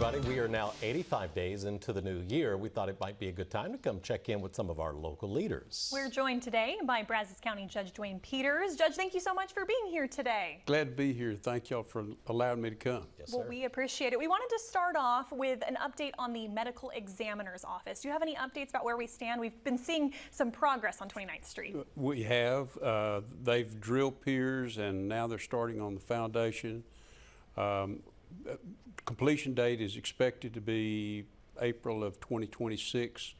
everybody. We are now 85 days into the new year. We thought it might be a good time to come check in with some of our local leaders. We're joined today by Brazos County Judge Duane Peters. Judge, thank you so much for being here today. Glad to be here. Thank y'all for allowing me to come. Yes, well, sir. We appreciate it. We wanted to start off with an update on the medical examiner's office. Do you have any updates about where we stand? We've been seeing some progress on 29th Street. We have. They've drilled piers and now they're starting on the foundation. Completion date is expected to be April of 2026,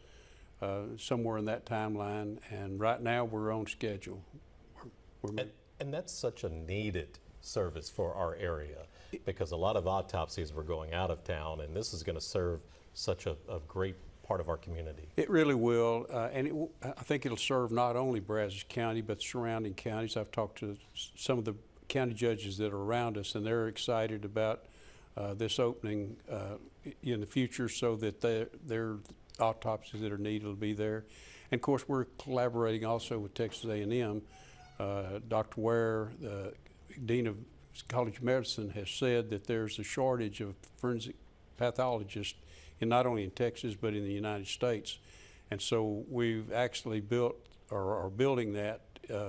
somewhere in that timeline. And right now we're on schedule. And that's such a needed service for our area because a lot of autopsies were going out of town, and this is going to serve such a great part of our community. It really will, and I think it'll serve not only Brazos County but surrounding counties. I've talked to some of the county judges that are around us, and they're excited about this opening in the future so that their autopsies that are needed will be there. And of course, we're collaborating also with Texas A&M. Dr. Ware, the Dean of College of Medicine, has said that there's a shortage of forensic pathologists not only in Texas but in the United States. And so we've actually built or are building that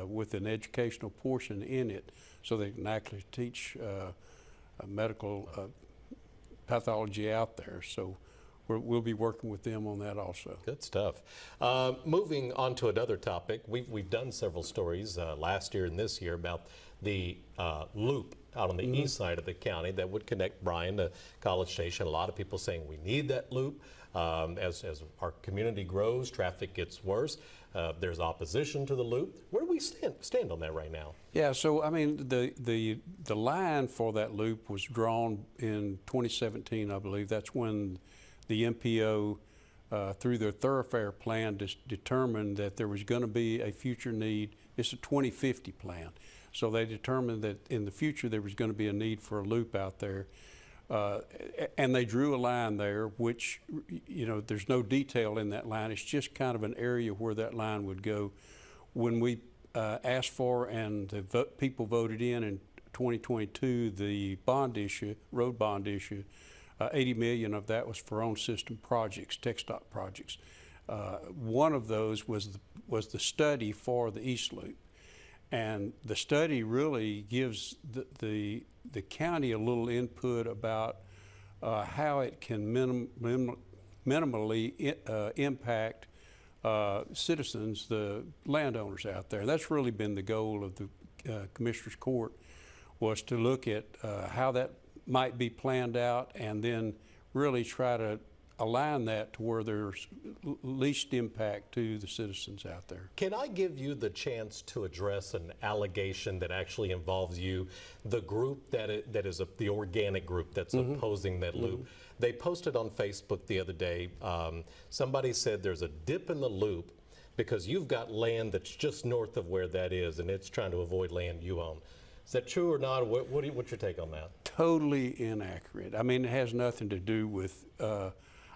with an educational portion in it so they can actually teach medical pathology out there. So we'll be working with them on that also. Good stuff. Moving on to another topic, we've done several stories last year and this year about the loop out on the east side of the county that would connect Bryan to College Station. A lot of people saying we need that loop. As our community grows, traffic gets worse. There's opposition to the loop. Where do we stand on that right now? Yeah, so I mean, the line for that loop was drawn in 2017, I believe. That's when the MPO, through their thoroughfare plan, determined that there was going to be a future need. It's a 2050 plan. So they determined that in the future there was going to be a need for a loop out there. And they drew a line there, which, you know, there's no detail in that line. It's just kind of an area where that line would go. When we asked for and the people voted in 2022, the bond issue, road bond issue, 80 million of that was for own system projects, TxDOT projects. One of those was the study for the East Loop. And the study really gives the county a little input about how it can minimally impact citizens, the landowners out there. That's really been the goal of the Commissioner's Court, was to look at how that might be planned out and then really try to align that to where there's least impact to the citizens out there. Can I give you the chance to address an allegation that actually involves you? The group that is the organic group that's opposing that loop. They posted on Facebook the other day, somebody said there's a dip in the loop because you've got land that's just north of where that is and it's trying to avoid land you own. Is that true or not? What's your take on that? Totally inaccurate. I mean, it has nothing to do with,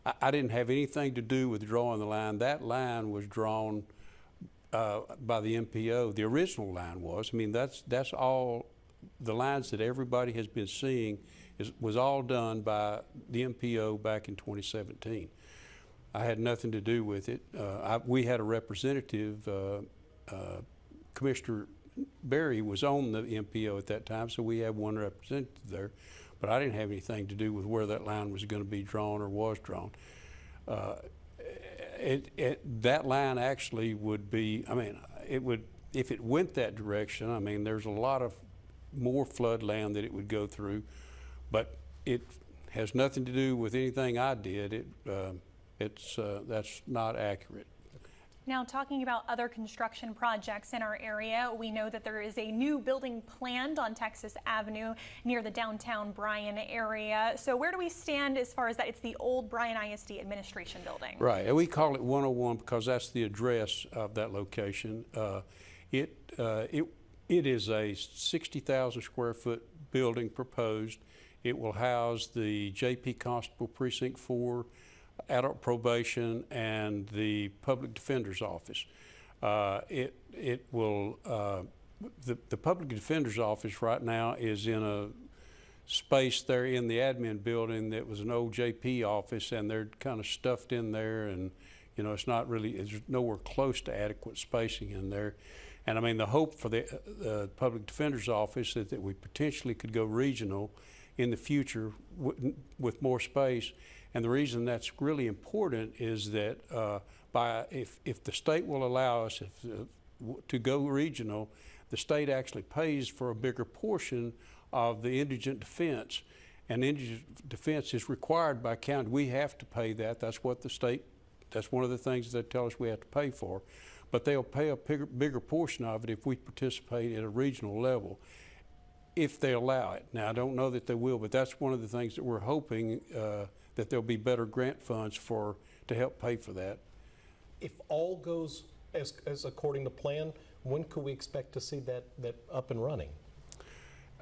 I didn't have anything to do with drawing the line. That line was drawn by the MPO. The original line was. I mean, that's all the lines that everybody has been seeing was all done by the MPO back in 2017. I had nothing to do with it. We had a representative, Commissioner Berry was on the MPO at that time, so we had one representative there. But I didn't have anything to do with where that line was going to be drawn or was drawn. That line actually would be, I mean, it would, if it went that direction, I mean, there's a lot of more flood land that it would go through, but it has nothing to do with anything I did. That's not accurate. Now, talking about other construction projects in our area, we know that there is a new building planned on Texas Avenue near the downtown Bryan area. So where do we stand as far as that? It's the old Bryan ISD administration building. Right, and we call it 101 because that's the address of that location. It is a 60,000 square foot building proposed. It will house the J.P. Constable Precinct 4, adult probation, and the public defender's office. It will, the public defender's office right now is in a space there in the admin building that was an old JP office, and they're kind of stuffed in there, and you know, it's not really, it's nowhere close to adequate spacing in there. And I mean, the hope for the Public Defender's Office is that we potentially could go regional in the future with more space. And the reason that's really important is that if the state will allow us to go regional, the state actually pays for a bigger portion of the indigent defense. And indigent defense is required by county. We have to pay that. That's what the state, that's one of the things they tell us we have to pay for. But they'll pay a bigger portion of it if we participate at a regional level, if they allow it. Now, I don't know that they will, but that's one of the things that we're hoping, that there'll be better grant funds to help pay for that. If all goes as according to plan, when could we expect to see that up and running?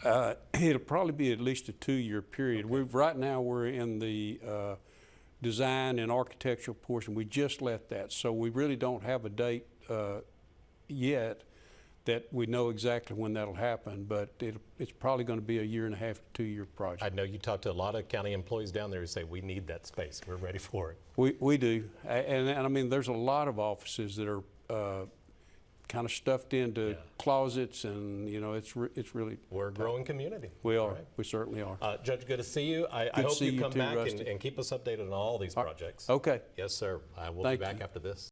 It'll probably be at least a 2-year period. Okay. Right now we're in the design and architectural portion. We just left that, so we really don't have a date yet that we know exactly when that'll happen, but it's probably going to be a 1.5 to 2-year project. I know you talk to a lot of county employees down there who say, we need that space, we're ready for it. We do, and I mean, there's a lot of offices that are kind of stuffed into closets, and you know, it's really. We're a growing community. We are. Right. We certainly are. Judge, good to see you. I hope you come back and keep us updated on all these projects. Okay. Yes, sir. We'll be back after this.